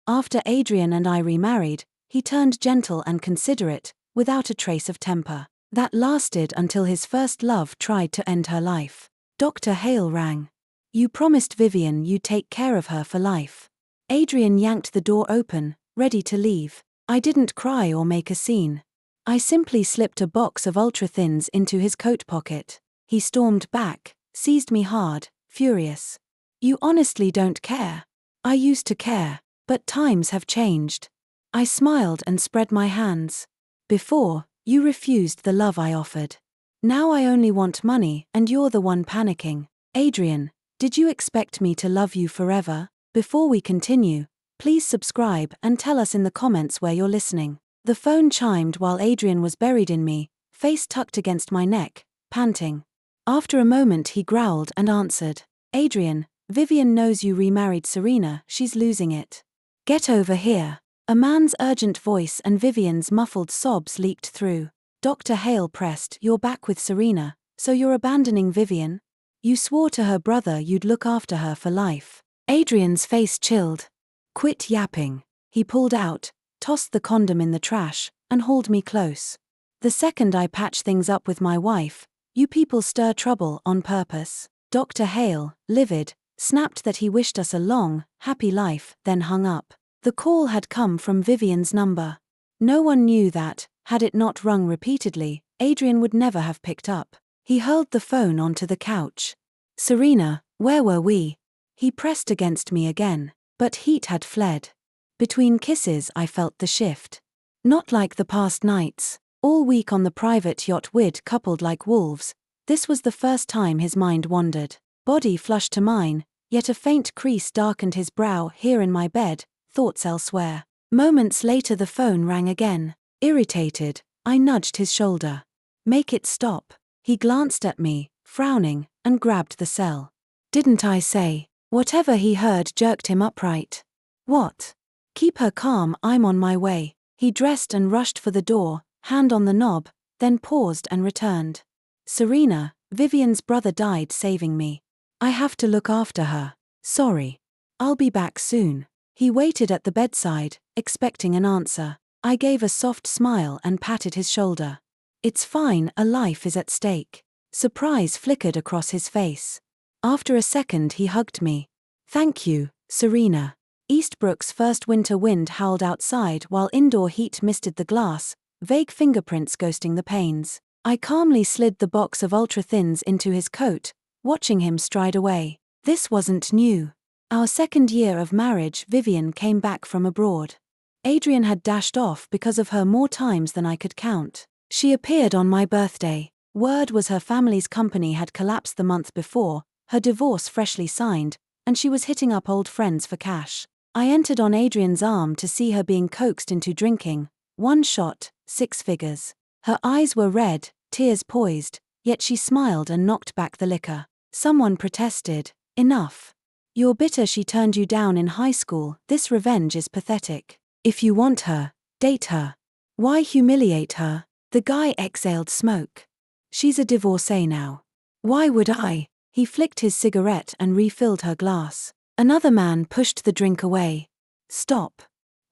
After Adrian and I remarried, he turned gentle and considerate, without a trace of temper. That lasted until his first love tried to end her life. Dr.He rang. You promised Vivian you'd take care of her for life. Adrian yanked the door open, ready to leave. I didn't cry or make a scene. I simply slipped a box of ultra-thins into his coat pocket. He stormed back, seized me hard, furious. You honestly don't care. I used to care, but times have changed. I smiled and spread my hands. Before, you refused the love I offered. Now I only want money and you're the one panicking. Adrian, did you expect me to love you forever? Before we continue, please subscribe and tell us in the comments where you're listening. The phone chimed while Adrian was buried in me, face tucked against my neck, panting. After a moment he growled and answered. Adrian, Vivian knows you remarried Serena, she's losing it. Get over here. A man's urgent voice and Vivian's muffled sobs leaked through. Dr.He pressed, you're back with Serena, so you're abandoning Vivian? You swore to her brother you'd look after her for life. Adrian's face chilled. Quit yapping. He pulled out, tossed the condom in the trash, and hauled me close. The second I patch things up with my wife, you people stir trouble on purpose. Dr.He, livid, snapped that he wished us a long, happy life, then hung up. The call had come from Vivian's number. No one knew that, had it not rung repeatedly, Adrian would never have picked up. He hurled the phone onto the couch. Serena, where were we? He pressed against me again, but heat had fled. Between kisses I felt the shift. Not like the past nights, all week on the private yacht we'd coupled like wolves. This was the first time his mind wandered. Body flushed to mine, yet a faint crease darkened his brow. Here in my bed, thoughts elsewhere. Moments later the phone rang again. Irritated, I nudged his shoulder. Make it stop. He glanced at me, frowning, and grabbed the cell. Didn't I say? Whatever he heard jerked him upright. What? Keep her calm, I'm on my way. He dressed and rushed for the door, hand on the knob, then paused and returned. Serena, Vivian's brother died saving me. I have to look after her. Sorry. I'll be back soon. He waited at the bedside, expecting an answer. I gave a soft smile and patted his shoulder. It's fine, a life is at stake. Surprise flickered across his face. After a second he hugged me. Thank you, Serena. Eastbrook's first winter wind howled outside while indoor heat misted the glass, vague fingerprints ghosting the panes. I calmly slid the box of ultra-thins into his coat, watching him stride away. This wasn't new. Our second year of marriage, Vivian came back from abroad. Adrian had dashed off because of her more times than I could count. She appeared on my birthday. Word was her family's company had collapsed the month before, her divorce freshly signed, and she was hitting up old friends for cash. I entered on Adrian's arm to see her being coaxed into drinking. One shot, 6 figures. Her eyes were red, tears poised, yet she smiled and knocked back the liquor. Someone protested. Enough. You're bitter she turned you down in high school. This revenge is pathetic. If you want her, date her. Why humiliate her? The guy exhaled smoke. She's a divorcee now. Why would I? He flicked his cigarette and refilled her glass. Another man pushed the drink away. Stop.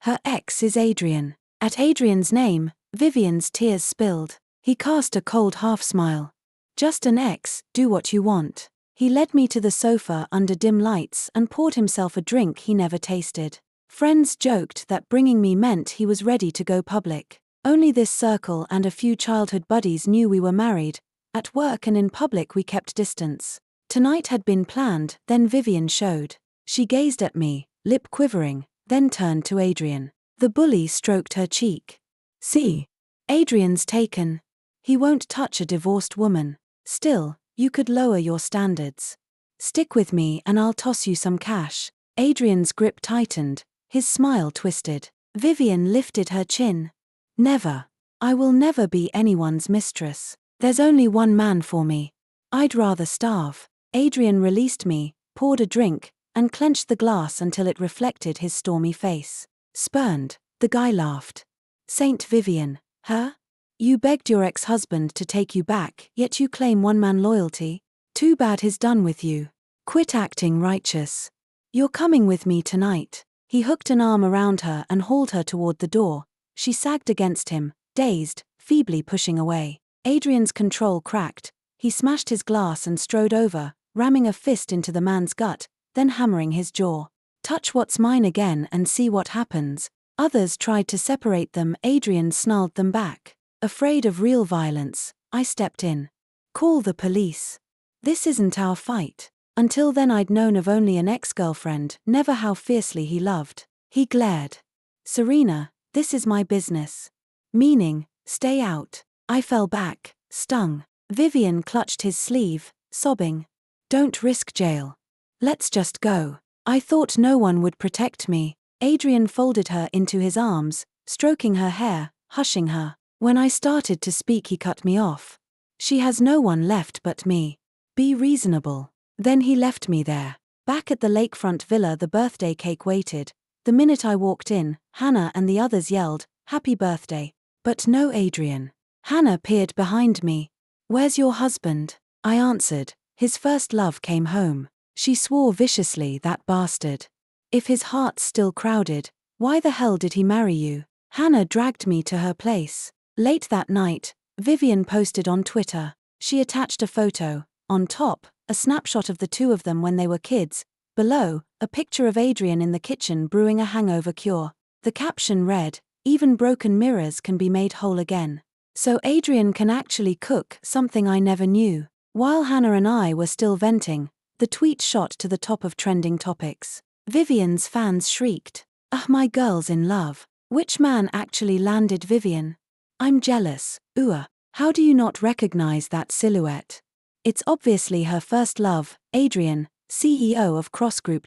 Her ex is Adrian. At Adrian's name, Vivian's tears spilled. He cast a cold half-smile. Just an ex, do what you want. He led me to the sofa under dim lights and poured himself a drink he never tasted. Friends joked that bringing me meant he was ready to go public. Only this circle and a few childhood buddies knew we were married. At work and in public we kept distance. Tonight had been planned, then Vivian showed. She gazed at me, lip quivering, then turned to Adrian. The bully stroked her cheek. See? Adrian's taken. He won't touch a divorced woman. Still, you could lower your standards. Stick with me and I'll toss you some cash. Adrian's grip tightened, his smile twisted. Vivian lifted her chin. Never. I will never be anyone's mistress. There's only one man for me. I'd rather starve. Adrian released me, poured a drink, and clenched the glass until it reflected his stormy face. Spurned, the guy laughed. Saint Vivian, her? You begged your ex-husband to take you back, yet you claim one-man loyalty? Too bad he's done with you. Quit acting righteous. You're coming with me tonight. He hooked an arm around her and hauled her toward the door. She sagged against him, dazed, feebly pushing away. Adrian's control cracked. He smashed his glass and strode over, ramming a fist into the man's gut, then hammering his jaw. "Touch what's mine again and see what happens." Others tried to separate them. Adrian snarled them back. Afraid of real violence, I stepped in. "Call the police. This isn't our fight." Until then I'd known of only an ex-girlfriend, never how fiercely he loved. He glared. "Serena, this is my business." Meaning, stay out. I fell back, stung. Vivian clutched his sleeve, sobbing. "Don't risk jail. Let's just go." I thought no one would protect me. Adrian folded her into his arms, stroking her hair, hushing her. When I started to speak he cut me off. "She has no one left but me. Be reasonable." Then he left me there. Back at the lakefront villa the birthday cake waited. The minute I walked in, Hannah and the others yelled, "Happy birthday." But no Adrian. Hannah peered behind me. "Where's your husband?" I answered. "His first love came home." She swore viciously, "That bastard. If his heart's still crowded, why the hell did he marry you?" Hannah dragged me to her place. Late that night, Vivian posted on Twitter. She attached a photo. On top, a snapshot of the two of them when they were kids. Below, a picture of Adrian in the kitchen brewing a hangover cure. The caption read, "Even broken mirrors can be made whole again." So Adrian can actually cook, something I never knew. While Hannah and I were still venting, the tweet shot to the top of trending topics. Vivian's fans shrieked, My girl's in love. Which man actually landed Vivian? I'm jealous. How do you not recognize that silhouette? It's obviously her first love, Adrian, CEO of Crossgroup.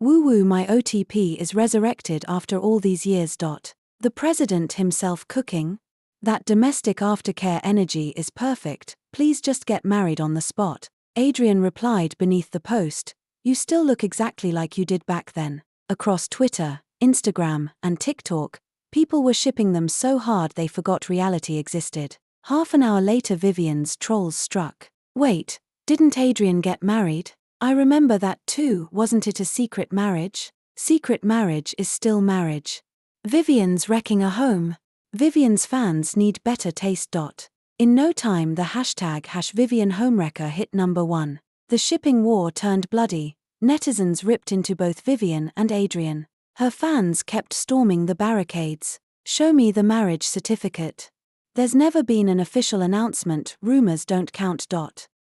Woo woo, my OTP is resurrected after all these years. The president himself cooking? That domestic aftercare energy is perfect, please just get married on the spot. Adrian replied beneath the post, "You still look exactly like you did back then." Across Twitter, Instagram, and TikTok, people were shipping them so hard they forgot reality existed. Half an hour later Vivian's trolls struck. "Wait, didn't Adrian get married? I remember that too, wasn't it a secret marriage? Secret marriage is still marriage. Vivian's wrecking a home. Vivian's fans need better taste. In no time the hashtag #VivianHomewrecker hit #1. The shipping war turned bloody. Netizens ripped into both Vivian and Adrian. Her fans kept storming the barricades. "Show me the marriage certificate." There's never been an official announcement, rumors don't count.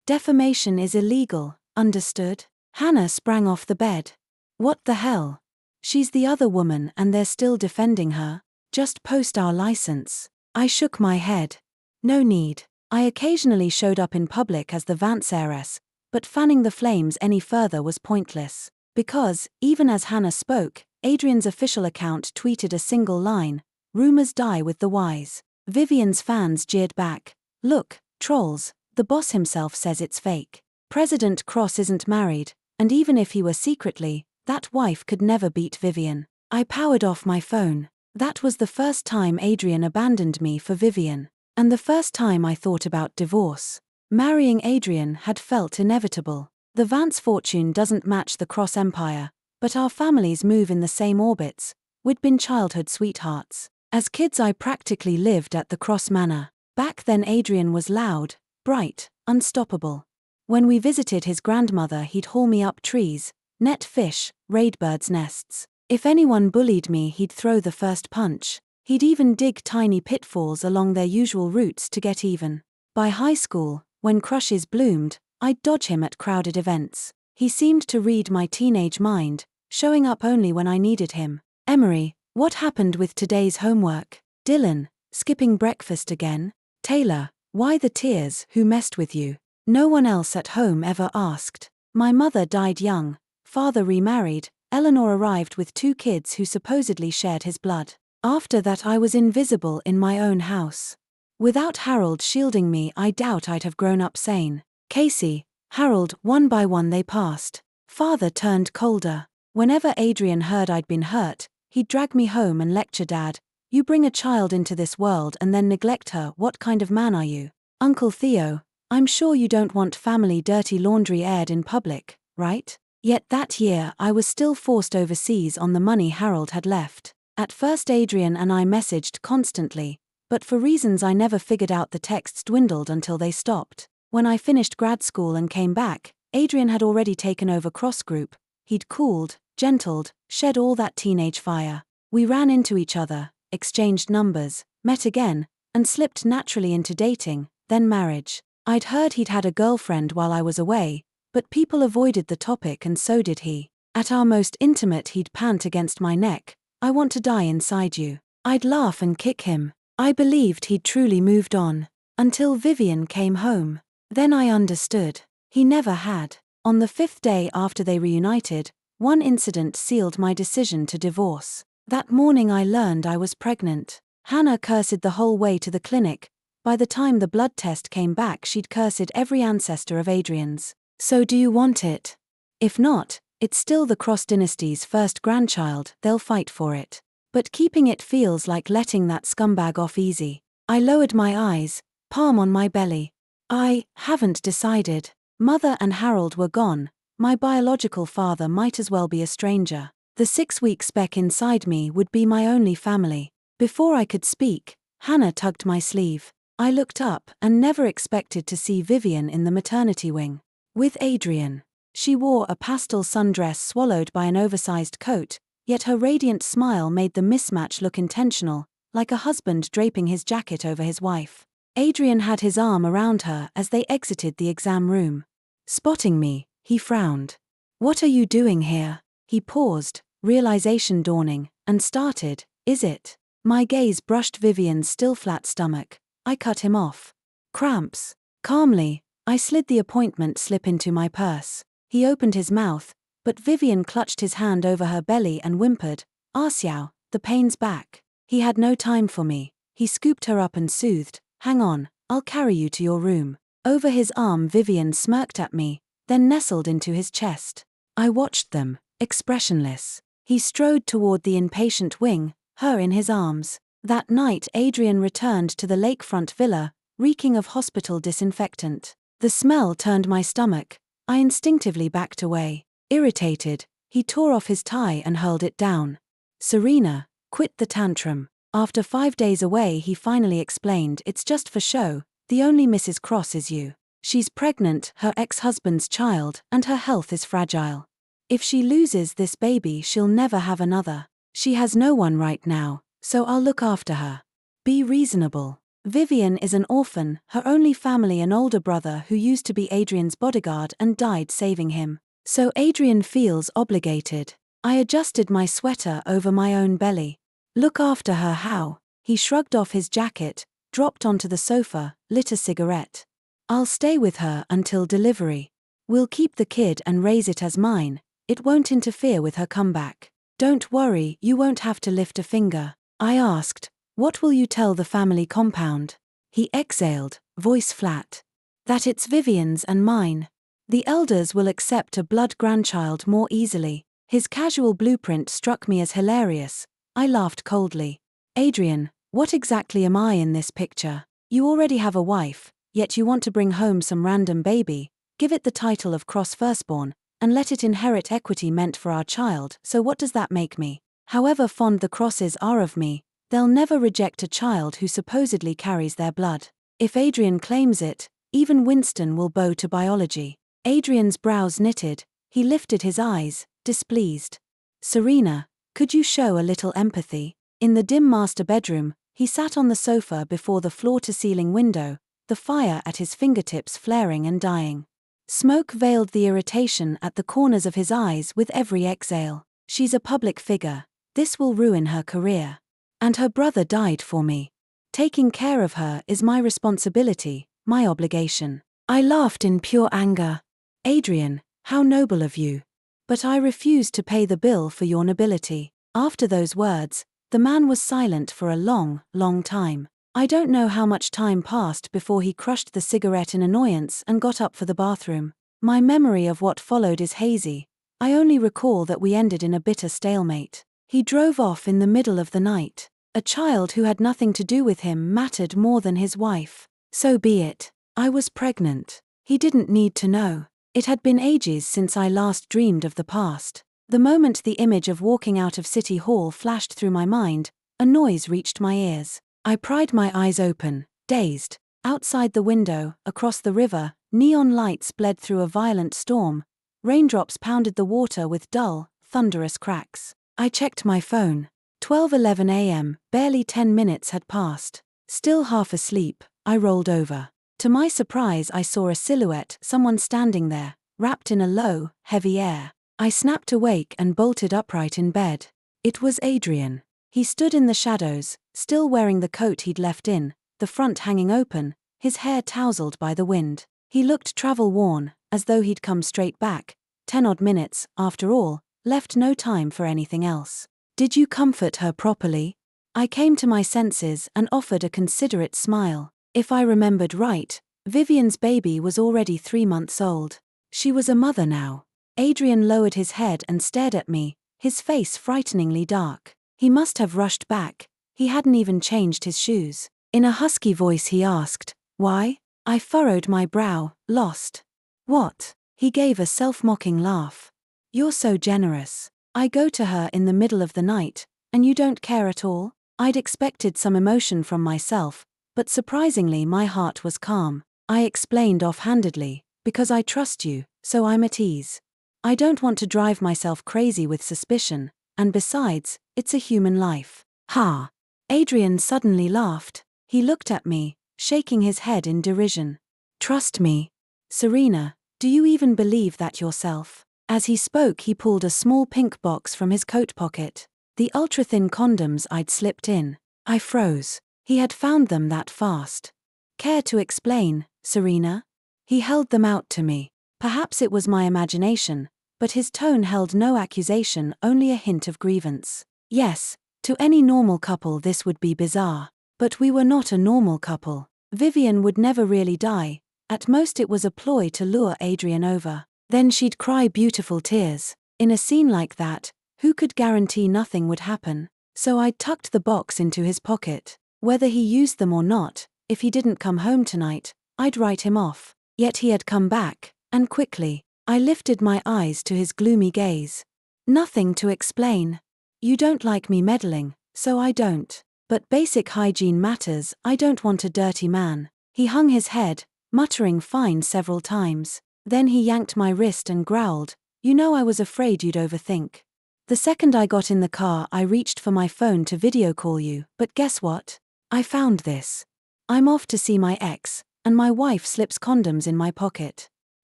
Defamation is illegal, understood? Hannah sprang off the bed. "What the hell? She's the other woman and they're still defending her? Just post our license." I shook my head. No need. I occasionally showed up in public as the Vance heiress, but fanning the flames any further was pointless. Because, even as Hannah spoke, Adrian's official account tweeted a single line, "Rumors die with the wise." Vivian's fans jeered back. "Look, trolls, the boss himself says it's fake. President Cross isn't married, and even if he were secretly, that wife could never beat Vivian." I powered off my phone. That was the first time Adrian abandoned me for Vivian. And the first time I thought about divorce. Marrying Adrian had felt inevitable. The Vance fortune doesn't match the Cross empire, but our families move in the same orbits. We'd been childhood sweethearts. As kids I practically lived at the Cross Manor. Back then Adrian was loud, bright, unstoppable. When we visited his grandmother he'd haul me up trees, net fish, raid birds' nests. If anyone bullied me he'd throw the first punch. He'd even dig tiny pitfalls along their usual routes to get even. By high school, when crushes bloomed, I'd dodge him at crowded events. He seemed to read my teenage mind, showing up only when I needed him. "Emery, what happened with today's homework?" "Dylan, skipping breakfast again?" "Taylor, why the tears, who messed with you?" No one else at home ever asked. My mother died young, father remarried, Eleanor arrived with 2 kids who supposedly shared his blood. After that I was invisible in my own house. Without Harold shielding me I doubt I'd have grown up sane. Casey, Harold, one by one they passed. Father turned colder. Whenever Adrian heard I'd been hurt, he'd drag me home and lecture Dad, "You bring a child into this world and then neglect her, what kind of man are you? Uncle Theo, I'm sure you don't want family dirty laundry aired in public, right?" Yet that year I was still forced overseas on the money Harold had left. At first Adrian and I messaged constantly, but for reasons I never figured out the texts dwindled until they stopped. When I finished grad school and came back, Adrian had already taken over Cross Group. He'd cooled, gentled, shed all that teenage fire. We ran into each other, exchanged numbers, met again, and slipped naturally into dating, then marriage. I'd heard he'd had a girlfriend while I was away, but people avoided the topic and so did he. At our most intimate he'd pant against my neck, "I want to die inside you." I'd laugh and kick him. I believed he'd truly moved on. Until Vivian came home. Then I understood. He never had. On the 5th day after they reunited, one incident sealed my decision to divorce. That morning I learned I was pregnant. Hannah cursed the whole way to the clinic. By the time the blood test came back she'd cursed every ancestor of Adrian's. "So do you want it? If not, it's still the Cross dynasty's first grandchild, they'll fight for it. But keeping it feels like letting that scumbag off easy." I lowered my eyes, palm on my belly. "I haven't decided." Mother and Harold were gone. My biological father might as well be a stranger. The 6-week speck inside me would be my only family. Before I could speak, Hannah tugged my sleeve. I looked up and never expected to see Vivian in the maternity wing. With Adrian. She wore a pastel sundress swallowed by an oversized coat, yet her radiant smile made the mismatch look intentional, like a husband draping his jacket over his wife. Adrian had his arm around her as they exited the exam room. Spotting me, he frowned. "What are you doing here?" He paused, realization dawning, and started, "Is it?" My gaze brushed Vivian's still flat stomach. I cut him off. "Cramps." Calmly, I slid the appointment slip into my purse. He opened his mouth, but Vivian clutched his hand over her belly and whimpered, "Arsiao, the pain's back." He had no time for me. He scooped her up and soothed, "Hang on, I'll carry you to your room." Over his arm Vivian smirked at me, then nestled into his chest. I watched them, expressionless. He strode toward the inpatient wing, her in his arms. That night Adrian returned to the lakefront villa, reeking of hospital disinfectant. The smell turned my stomach. I instinctively backed away. Irritated, he tore off his tie and hurled it down. "Serena, quit the tantrum." After 5 days away he finally explained, "It's just for show, the only Mrs. Cross is you. She's pregnant, her ex-husband's child, and her health is fragile. If she loses this baby she'll never have another. She has no one right now, so I'll look after her. Be reasonable." Vivian is an orphan, her only family an older brother who used to be Adrian's bodyguard and died saving him. So Adrian feels obligated. I adjusted my sweater over my own belly. "Look after her how?" He shrugged off his jacket, dropped onto the sofa, lit a cigarette. "I'll stay with her until delivery. We'll keep the kid and raise it as mine. It won't interfere with her comeback. Don't worry, you won't have to lift a finger." I asked, "What will you tell the family compound?" He exhaled, voice flat. "That it's Vivian's and mine. The elders will accept a blood grandchild more easily." His casual blueprint struck me as hilarious. I laughed coldly. "Adrian, what exactly am I in this picture? You already have a wife, yet you want to bring home some random baby, give it the title of Cross firstborn, and let it inherit equity meant for our child, so what does that make me? However fond the Crosses are of me, they'll never reject a child who supposedly carries their blood. If Adrian claims it, even Winston will bow to biology." Adrian's brows knitted, he lifted his eyes, displeased. "Serena, could you show a little empathy?" In the dim master bedroom, he sat on the sofa before the floor-to-ceiling window, the fire at his fingertips flaring and dying. Smoke veiled the irritation at the corners of his eyes with every exhale. "She's a public figure. This will ruin her career. And her brother died for me. Taking care of her is my responsibility, my obligation." I laughed in pure anger. "Adrian, how noble of you. But I refuse to pay the bill for your nobility." After those words, the man was silent for a long, long time. I don't know how much time passed before he crushed the cigarette in annoyance and got up for the bathroom. My memory of what followed is hazy. I only recall that we ended in a bitter stalemate. He drove off in the middle of the night. A child who had nothing to do with him mattered more than his wife. So be it. I was pregnant. He didn't need to know. It had been ages since I last dreamed of the past. The moment the image of walking out of City Hall flashed through my mind, a noise reached my ears. I pried my eyes open, dazed. Outside the window, across the river, neon lights bled through a violent storm. Raindrops pounded the water with dull, thunderous cracks. I checked my phone. 12:11 a.m., barely 10 minutes had passed. Still half asleep, I rolled over. To my surprise, I saw a silhouette, someone standing there, wrapped in a low, heavy air. I snapped awake and bolted upright in bed. It was Adrian. He stood in the shadows, still wearing the coat he'd left in, the front hanging open, his hair tousled by the wind. He looked travel-worn, as though he'd come straight back. 10-odd minutes, after all, left no time for anything else. Did you comfort her properly? I came to my senses and offered a considerate smile. If I remembered right, Vivian's baby was already 3 months old. She was a mother now. Adrian lowered his head and stared at me, his face frighteningly dark. He must have rushed back. He hadn't even changed his shoes. In a husky voice he asked, "Why?" I furrowed my brow, lost. "What?" He gave a self-mocking laugh. "You're so generous. I go to her in the middle of the night, and you don't care at all?" I'd expected some emotion from myself, but surprisingly my heart was calm. I explained offhandedly, "Because I trust you, so I'm at ease. I don't want to drive myself crazy with suspicion, and besides, it's a human life." "Ha!" Adrian suddenly laughed. He looked at me, shaking his head in derision. "Trust me? Serena, do you even believe that yourself?" As he spoke, he pulled a small pink box from his coat pocket. The ultra-thin condoms I'd slipped in. I froze. He had found them that fast. "Care to explain, Serena?" He held them out to me. Perhaps it was my imagination, but his tone held no accusation, only a hint of grievance. Yes, to any normal couple this would be bizarre. But we were not a normal couple. Vivian would never really die. At most it was a ploy to lure Adrian over. Then she'd cry beautiful tears. In a scene like that, who could guarantee nothing would happen? So I tucked the box into his pocket. Whether he used them or not, if he didn't come home tonight, I'd write him off. Yet he had come back, and quickly. I lifted my eyes to his gloomy gaze. "Nothing to explain. You don't like me meddling, so I don't. But basic hygiene matters. I don't want a dirty man." He hung his head, muttering fine several times. Then he yanked my wrist and growled, "You know I was afraid you'd overthink." The second I got in the car, I reached for my phone to video call you, but guess what? I found this. I'm off to see my ex, and my wife slips condoms in my pocket.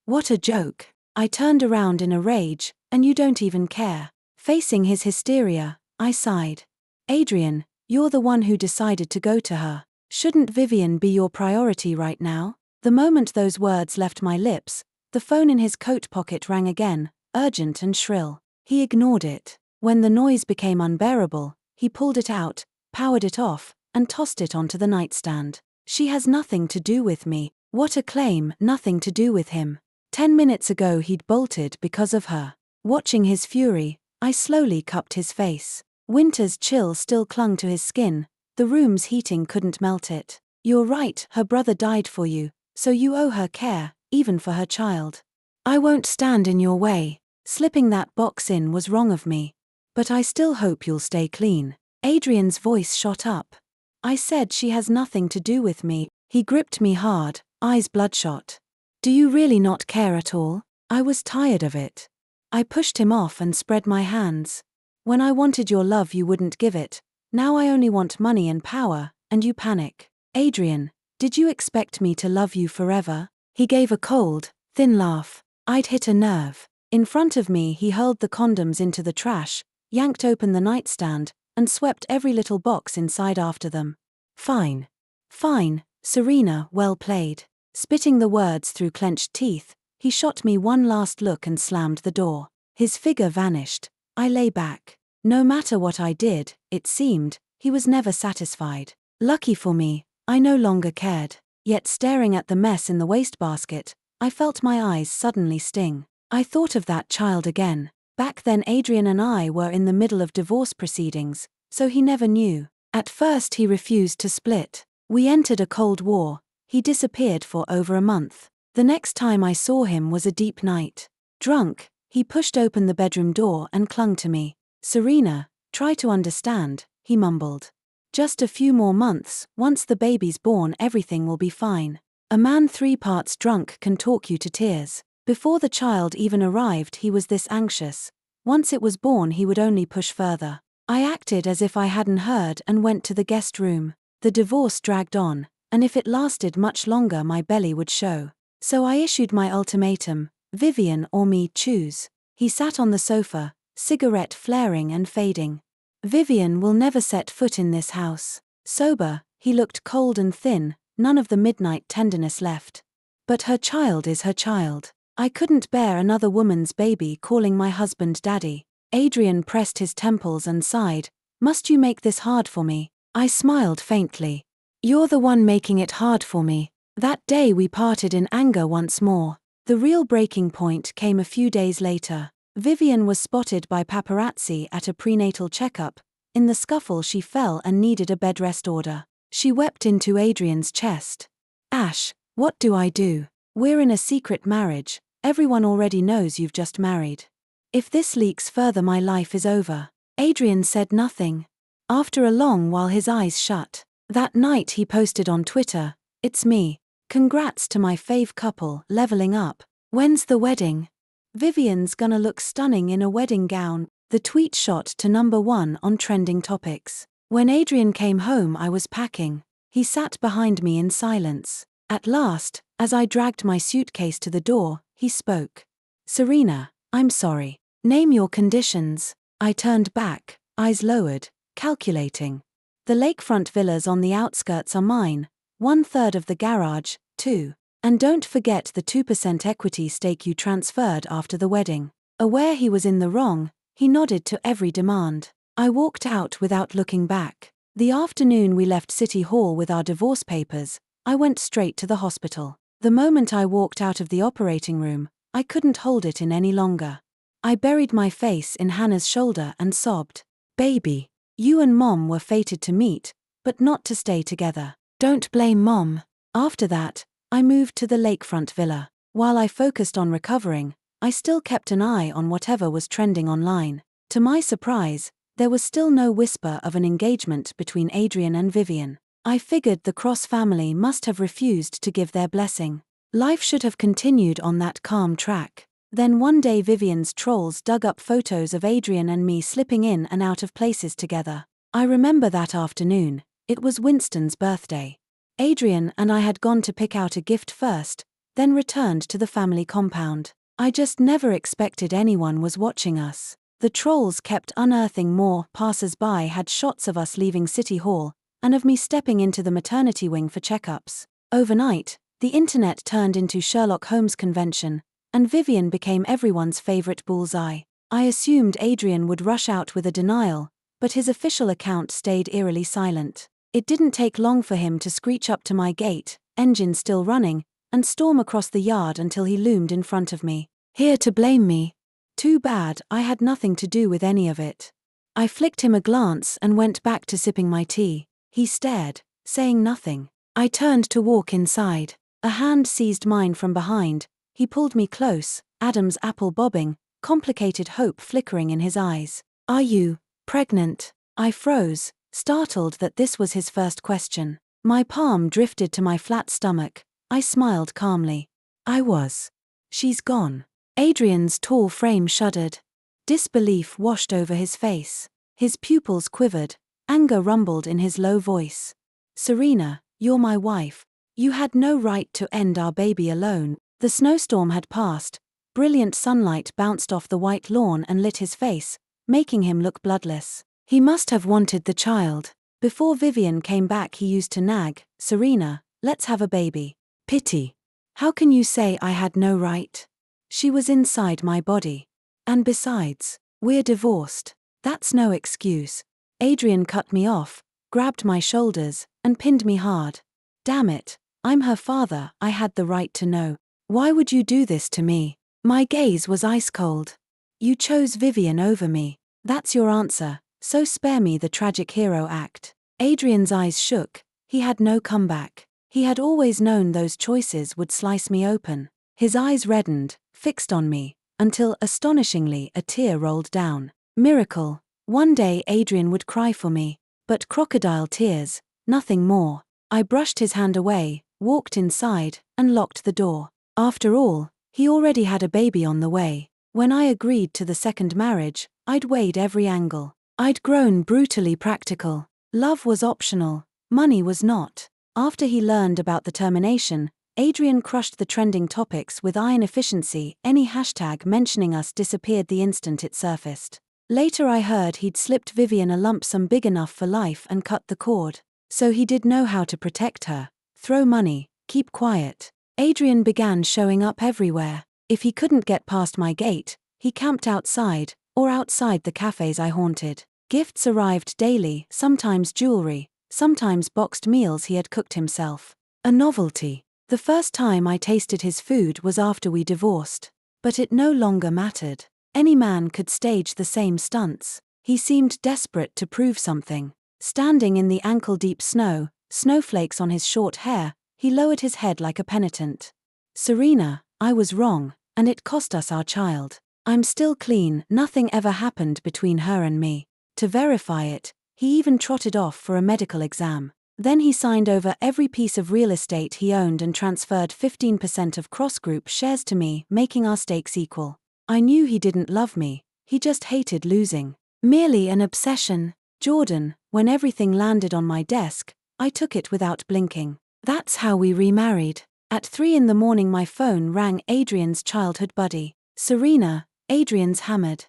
What a joke. I turned around in a rage, "And you don't even care." Facing his hysteria, I sighed. "Adrian, you're the one who decided to go to her. Shouldn't Vivian be your priority right now?" The moment those words left my lips, the phone in his coat pocket rang again, urgent and shrill. He ignored it. When the noise became unbearable, he pulled it out, powered it off, and tossed it onto the nightstand. "She has nothing to do with me." What a claim, nothing to do with him. 10 minutes ago he'd bolted because of her. Watching his fury, I slowly cupped his face. Winter's chill still clung to his skin. The room's heating couldn't melt it. "You're right, her brother died for you, so you owe her care, even for her child. I won't stand in your way. Slipping that box in was wrong of me. But I still hope you'll stay clean." Adrian's voice shot up. "I said she has nothing to do with me." He gripped me hard, eyes bloodshot. "Do you really not care at all?" I was tired of it. I pushed him off and spread my hands. "When I wanted your love you wouldn't give it. Now I only want money and power, and you panic. Adrian, did you expect me to love you forever?" He gave a cold, thin laugh. I'd hit a nerve. In front of me he hurled the condoms into the trash, yanked open the nightstand, and swept every little box inside after them. "Fine. Fine, Serena, well played." Spitting the words through clenched teeth, he shot me one last look and slammed the door. His figure vanished. I lay back. No matter what I did, it seemed, he was never satisfied. Lucky for me, I no longer cared. Yet staring at the mess in the wastebasket, I felt my eyes suddenly sting. I thought of that child again. Back then Adrian and I were in the middle of divorce proceedings, so he never knew. At first he refused to split. We entered a cold war. He disappeared for over a month. The next time I saw him was a deep night. Drunk, he pushed open the bedroom door and clung to me. "Serena, try to understand," he mumbled. "Just a few more months, once the baby's born everything will be fine." A man 3 parts drunk can talk you to tears. Before the child even arrived he was this anxious. Once it was born he would only push further. I acted as if I hadn't heard and went to the guest room. The divorce dragged on, and if it lasted much longer my belly would show. So I issued my ultimatum: Vivian or me, choose. He sat on the sofa, cigarette flaring and fading. Vivian will never set foot in this house. Sober, he looked cold and thin, none of the midnight tenderness left. But her child is her child. I couldn't bear another woman's baby calling my husband daddy. Adrian pressed his temples and sighed. "Must you make this hard for me?" I smiled faintly. "You're the one making it hard for me." That day we parted in anger once more. The real breaking point came a few days later. Vivian was spotted by paparazzi at a prenatal checkup. In the scuffle she fell and needed a bed rest order. She wept into Adrian's chest. "Ash, what do I do? We're in a secret marriage. Everyone already knows you've just married. If this leaks further my life is over." Adrian said nothing. After a long while his eyes shut. That night he posted on Twitter, "It's me. Congrats to my fave couple leveling up. When's the wedding? Vivian's gonna look stunning in a wedding gown." The tweet shot to #1 on trending topics. When Adrian came home I was packing. He sat behind me in silence. At last, as I dragged my suitcase to the door, he spoke. "Serena, I'm sorry. Name your conditions." I turned back, eyes lowered, calculating. "The lakefront villas on the outskirts are mine, 1/3 of the garage, too. And don't forget the 2% equity stake you transferred after the wedding." Aware he was in the wrong, he nodded to every demand. I walked out without looking back. The afternoon we left City Hall with our divorce papers, I went straight to the hospital. The moment I walked out of the operating room, I couldn't hold it in any longer. I buried my face in Hannah's shoulder and sobbed. "Baby, you and Mom were fated to meet, but not to stay together. Don't blame Mom." After that, I moved to the lakefront villa. While I focused on recovering, I still kept an eye on whatever was trending online. To my surprise, there was still no whisper of an engagement between Adrian and Vivian. I figured the Cross family must have refused to give their blessing. Life should have continued on that calm track. Then one day Vivian's trolls dug up photos of Adrian and me slipping in and out of places together. I remember that afternoon. It was Winston's birthday. Adrian and I had gone to pick out a gift first, then returned to the family compound. I just never expected anyone was watching us. The trolls kept unearthing more. Passers-by had shots of us leaving City Hall, and of me stepping into the maternity wing for checkups. Overnight, the internet turned into Sherlock Holmes convention, and Vivian became everyone's favorite bullseye. I assumed Adrian would rush out with a denial, but his official account stayed eerily silent. It didn't take long for him to screech up to my gate, engine still running, and storm across the yard until he loomed in front of me. Here to blame me. Too bad I had nothing to do with any of it. I flicked him a glance and went back to sipping my tea. He stared, saying nothing. I turned to walk inside. A hand seized mine from behind. He pulled me close, Adam's apple bobbing, complicated hope flickering in his eyes. "Are you pregnant?" I froze, startled that this was his first question. My palm drifted to my flat stomach. I smiled calmly. I was. "She's gone." Adrian's tall frame shuddered. Disbelief washed over his face. His pupils quivered. Anger rumbled in his low voice. "Serena, you're my wife. You had no right to end our baby alone." The snowstorm had passed. Brilliant sunlight bounced off the white lawn and lit his face, making him look bloodless. He must have wanted the child. Before Vivian came back he used to nag, "Serena, let's have a baby." Pity. How can you say I had no right? She was inside my body. And besides, we're divorced. That's no excuse. Adrian cut me off, grabbed my shoulders, and pinned me hard. Damn it, I'm her father, I had the right to know. Why would you do this to me? My gaze was ice cold. You chose Vivian over me. That's your answer, so spare me the tragic hero act. Adrian's eyes shook. He had no comeback. He had always known those choices would slice me open. His eyes reddened, fixed on me, until, astonishingly, a tear rolled down. Miracle. One day Adrian would cry for me. But crocodile tears, nothing more. I brushed his hand away, walked inside, and locked the door. After all, he already had a baby on the way. When I agreed to the second marriage, I'd weighed every angle. I'd grown brutally practical. Love was optional, money was not. After he learned about the termination, Adrian crushed the trending topics with iron efficiency. Any hashtag mentioning us disappeared the instant it surfaced. Later I heard he'd slipped Vivian a lump sum big enough for life and cut the cord. So he did know how to protect her, throw money, keep quiet. Adrian began showing up everywhere. If he couldn't get past my gate, he camped outside, or outside the cafes I haunted. Gifts arrived daily, sometimes jewelry, sometimes boxed meals he had cooked himself. A novelty. The first time I tasted his food was after we divorced. But it no longer mattered. Any man could stage the same stunts. He seemed desperate to prove something. Standing in the ankle-deep snow, snowflakes on his short hair, he lowered his head like a penitent. Serena, I was wrong, and it cost us our child. I'm still clean, nothing ever happened between her and me. To verify it, he even trotted off for a medical exam. Then he signed over every piece of real estate he owned and transferred 15% of cross-group shares to me, making our stakes equal. I knew he didn't love me, he just hated losing. Merely an obsession. Jordan, when everything landed on my desk, I took it without blinking. That's how we remarried. At 3 in the morning my phone rang. Adrian's childhood buddy. Serena, Adrian's hammered.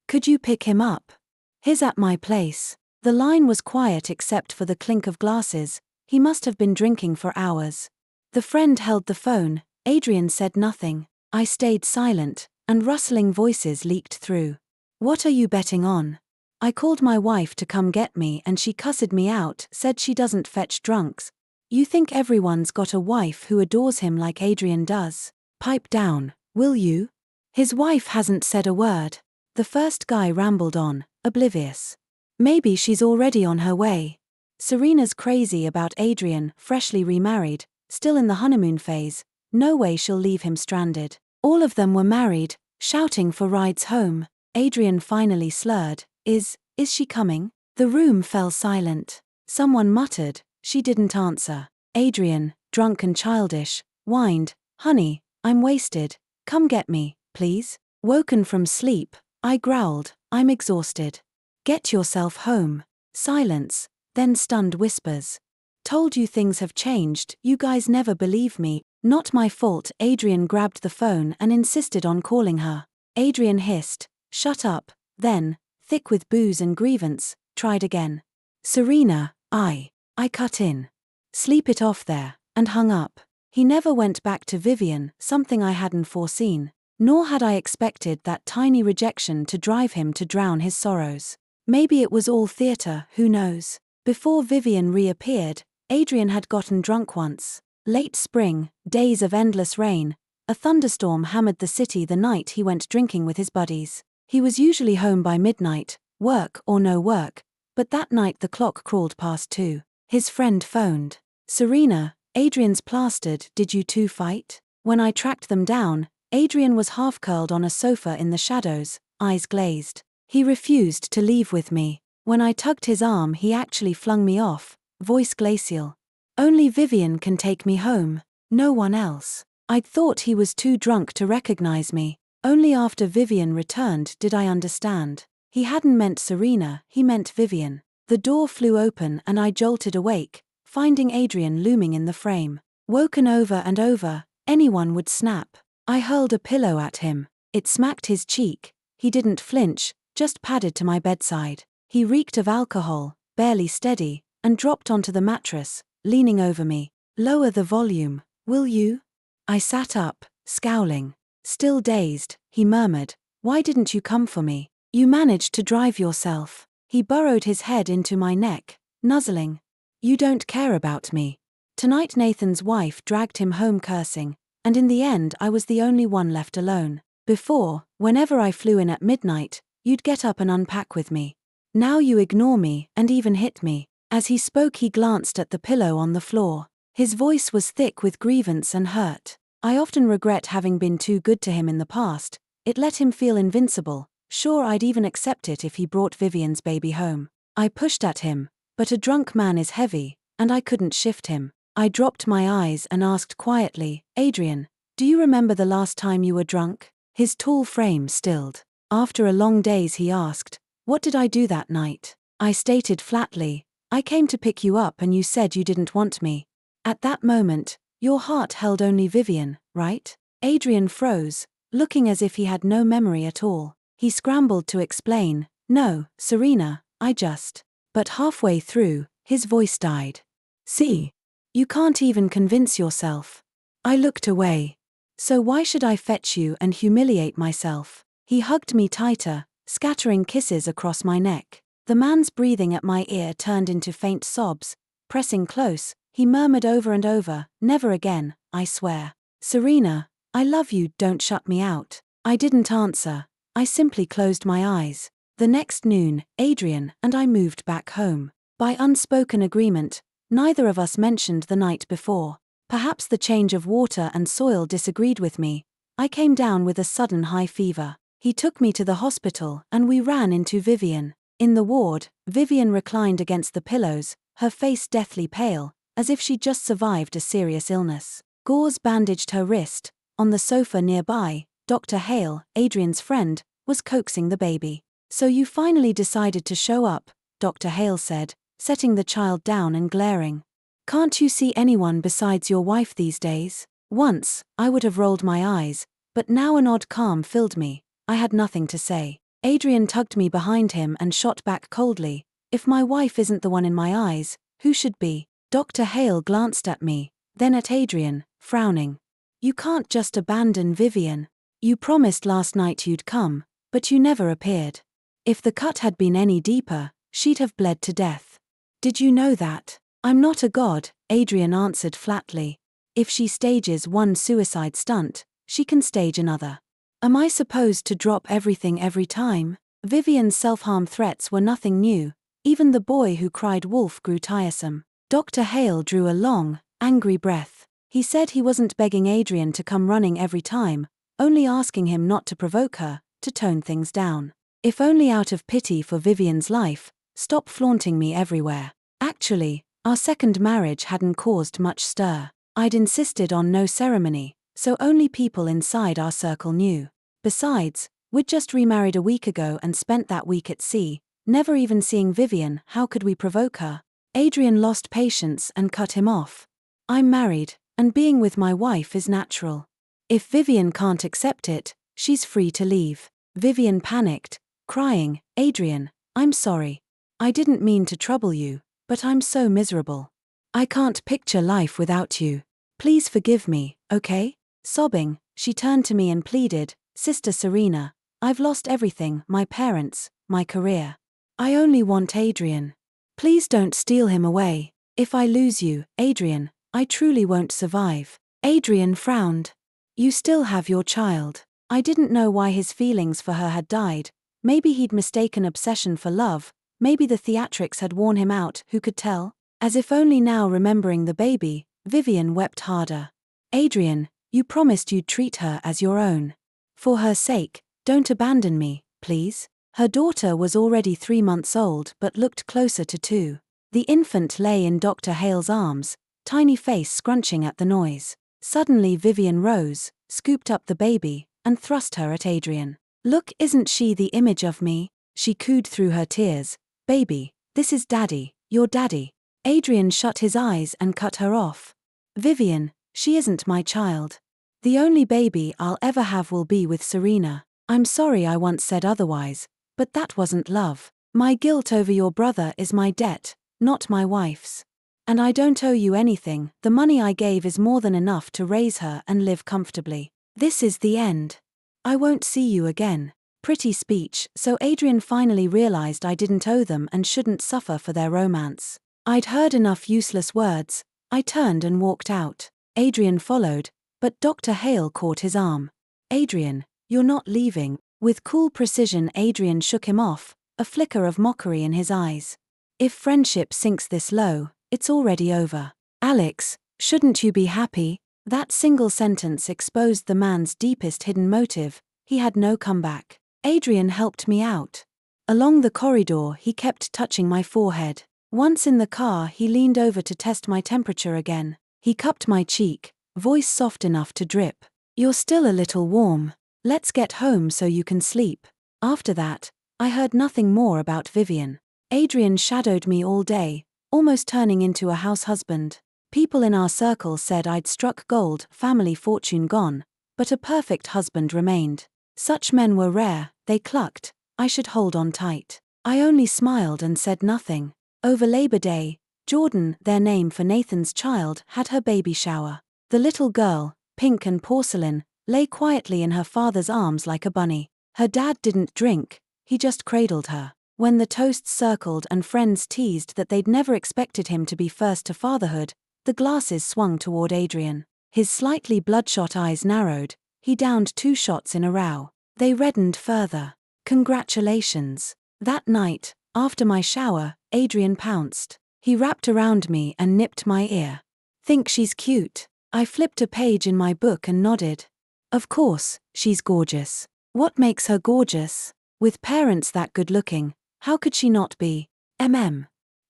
Could you pick him up? He's at my place. The line was quiet except for the clink of glasses. He must have been drinking for hours. The friend held the phone. Adrian said nothing. I stayed silent, and rustling voices leaked through. What are you betting on? I called my wife to come get me and she cussed me out, said she doesn't fetch drunks. You think everyone's got a wife who adores him like Adrian does? Pipe down, will you? His wife hasn't said a word. The first guy rambled on, oblivious. Maybe she's already on her way. Serena's crazy about Adrian, freshly remarried, still in the honeymoon phase. No way she'll leave him stranded. All of them were married, shouting for rides home. Adrian finally slurred. Is she coming? The room fell silent. Someone muttered. She didn't answer. Adrian, drunk and childish, whined, "Honey, I'm wasted. Come get me, please." Woken from sleep, I growled, "I'm exhausted." "Get yourself home." Silence, then stunned whispers. "Told you things have changed, you guys never believe me." Not my fault. Adrian grabbed the phone and insisted on calling her. Adrian hissed, "Shut up," then, thick with booze and grievance, tried again. "Serena, I cut in. Sleep it off there," and hung up. He never went back to Vivian, something I hadn't foreseen. Nor had I expected that tiny rejection to drive him to drown his sorrows. Maybe it was all theater, who knows? Before Vivian reappeared, Adrian had gotten drunk once. Late spring, days of endless rain, a thunderstorm hammered the city the night he went drinking with his buddies. He was usually home by midnight, work or no work, but that night the clock crawled past 2. His friend phoned. "Serena, Adrian's plastered, did you two fight?" When I tracked them down, Adrian was half-curled on a sofa in the shadows, eyes glazed. He refused to leave with me. When I tugged his arm he actually flung me off, voice glacial. "Only Vivian can take me home. No one else." I'd thought he was too drunk to recognize me. Only after Vivian returned did I understand. He hadn't meant Serena, he meant Vivian. The door flew open and I jolted awake, finding Adrian looming in the frame. Woken over and over, anyone would snap. I hurled a pillow at him. It smacked his cheek. He didn't flinch, just padded to my bedside. He reeked of alcohol, barely steady, and dropped onto the mattress, leaning over me. "Lower the volume, will you?" I sat up, scowling. Still dazed, he murmured, "Why didn't you come for me? You managed to drive yourself." He burrowed his head into my neck, nuzzling. "You don't care about me." Tonight Nathan's wife dragged him home cursing, and in the end I was the only one left alone. Before, whenever I flew in at midnight, you'd get up and unpack with me. Now you ignore me and even hit me. As he spoke he glanced at the pillow on the floor. His voice was thick with grievance and hurt. I often regret having been too good to him in the past. It let him feel invincible. Sure, I'd even accept it if he brought Vivian's baby home. I pushed at him, but a drunk man is heavy, and I couldn't shift him. I dropped my eyes and asked quietly, Adrian, do you remember the last time you were drunk? His tall frame stilled. After a long daze he asked, what did I do that night? I stated flatly, I came to pick you up and you said you didn't want me. At that moment, your heart held only Vivian, right? Adrian froze, looking as if he had no memory at all. He scrambled to explain, no, Serena, I just. But halfway through, his voice died. See? You can't even convince yourself. I looked away. So why should I fetch you and humiliate myself? He hugged me tighter, scattering kisses across my neck. The man's breathing at my ear turned into faint sobs. Pressing close, he murmured over and over, never again, I swear. Serena, I love you, don't shut me out. I didn't answer. I simply closed my eyes. The next noon, Adrian and I moved back home. By unspoken agreement, neither of us mentioned the night before. Perhaps the change of water and soil disagreed with me. I came down with a sudden high fever. He took me to the hospital and we ran into Vivian. In the ward, Vivian reclined against the pillows, her face deathly pale, as if she'd just survived a serious illness. Gauze bandaged her wrist. On the sofa nearby, Dr. Hale, Adrian's friend, was coaxing the baby. So you finally decided to show up, Dr. Hale said, setting the child down and glaring. Can't you see anyone besides your wife these days? Once, I would have rolled my eyes, but now an odd calm filled me. I had nothing to say. Adrian tugged me behind him and shot back coldly, if my wife isn't the one in my eyes, who should be? Dr. Hale glanced at me, then at Adrian, frowning. You can't just abandon Vivian. You promised last night you'd come, but you never appeared. If the cut had been any deeper, she'd have bled to death. Did you know that? I'm not a god, Adrian answered flatly. If she stages one suicide stunt, she can stage another. Am I supposed to drop everything every time? Vivian's self-harm threats were nothing new. Even the boy who cried wolf grew tiresome. Dr. Hale drew a long, angry breath. He said he wasn't begging Adrian to come running every time, only asking him not to provoke her, to tone things down. If only out of pity for Vivian's life, stop flaunting me everywhere. Actually, our second marriage hadn't caused much stir. I'd insisted on no ceremony, so only people inside our circle knew. Besides, we'd just remarried a week ago and spent that week at sea, never even seeing Vivian. How could we provoke her? Adrian lost patience and cut him off. I'm married, and being with my wife is natural. If Vivian can't accept it, she's free to leave. Vivian panicked, crying, Adrian, I'm sorry. I didn't mean to trouble you, but I'm so miserable. I can't picture life without you. Please forgive me, okay? Sobbing, she turned to me and pleaded, Sister Serena, I've lost everything, my parents, my career. I only want Adrian. Please don't steal him away. If I lose you, Adrian, I truly won't survive. Adrian frowned. You still have your child. I didn't know why his feelings for her had died. Maybe he'd mistaken obsession for love. Maybe the theatrics had worn him out, who could tell? As if only now remembering the baby, Vivian wept harder. Adrian, you promised you'd treat her as your own. For her sake, don't abandon me, please. Her daughter was already 3 months old but looked closer to 2. The infant lay in Dr. Hale's arms, tiny face scrunching at the noise. Suddenly Vivian rose, scooped up the baby, and thrust her at Adrian. Look, isn't she the image of me? She cooed through her tears. Baby, this is Daddy, your daddy. Adrian shut his eyes and cut her off. Vivian, she isn't my child. The only baby I'll ever have will be with Serena. I'm sorry I once said otherwise, but that wasn't love. My guilt over your brother is my debt, not my wife's. And I don't owe you anything. The money I gave is more than enough to raise her and live comfortably. This is the end. I won't see you again. Pretty speech, so Adrian finally realized I didn't owe them and shouldn't suffer for their romance. I'd heard enough useless words. I turned and walked out. Adrian followed, but Dr. Hale caught his arm. Adrian, you're not leaving. With cool precision Adrian shook him off, a flicker of mockery in his eyes. If friendship sinks this low, it's already over. Alex, Shouldn't you be happy? That single sentence exposed the man's deepest hidden motive. He had no comeback. Adrian helped me out. Along the corridor, he kept touching my forehead. Once in the car, he leaned over to test my temperature again. He cupped my cheek, voice soft enough to drip. "You're still a little warm. Let's get home so you can sleep." After that, I heard nothing more about Vivian. Adrian shadowed me all day, almost turning into a house husband. People in our circle said I'd struck gold, family fortune gone, but a perfect husband remained. Such men were rare, they clucked. I should hold on tight. I only smiled and said nothing. Over Labor Day, Jordan, their name for Nathan's child, had her baby shower. The little girl, pink and porcelain, lay quietly in her father's arms like a bunny. Her dad didn't drink, he just cradled her. When the toasts circled and friends teased that they'd never expected him to be first to fatherhood, the glasses swung toward Adrian. His slightly bloodshot eyes narrowed. He downed 2 shots in a row. They reddened further. "Congratulations." That night, after my shower, Adrian pounced. He wrapped around me and nipped my ear. "Think she's cute?" I flipped a page in my book and nodded. "Of course, she's gorgeous." "What makes her gorgeous? With parents that good-looking, how could she not be?"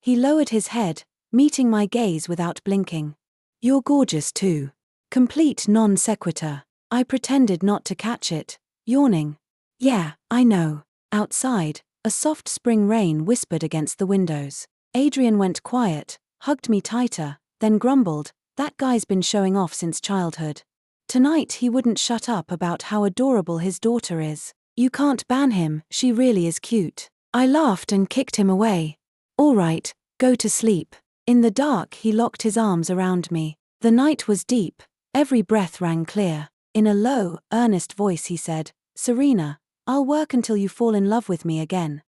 He lowered his head, meeting my gaze without blinking. "You're gorgeous too." Complete non sequitur. I pretended not to catch it, yawning. "Yeah, I know." Outside, a soft spring rain whispered against the windows. Adrian went quiet, hugged me tighter, then grumbled, "That guy's been showing off since childhood." Tonight he wouldn't shut up about how adorable his daughter is. "You can't ban him, she really is cute." I laughed and kicked him away. "All right, go to sleep." In the dark he locked his arms around me. The night was deep, every breath rang clear. In a low, earnest voice he said, "Serena, I'll work until you fall in love with me again."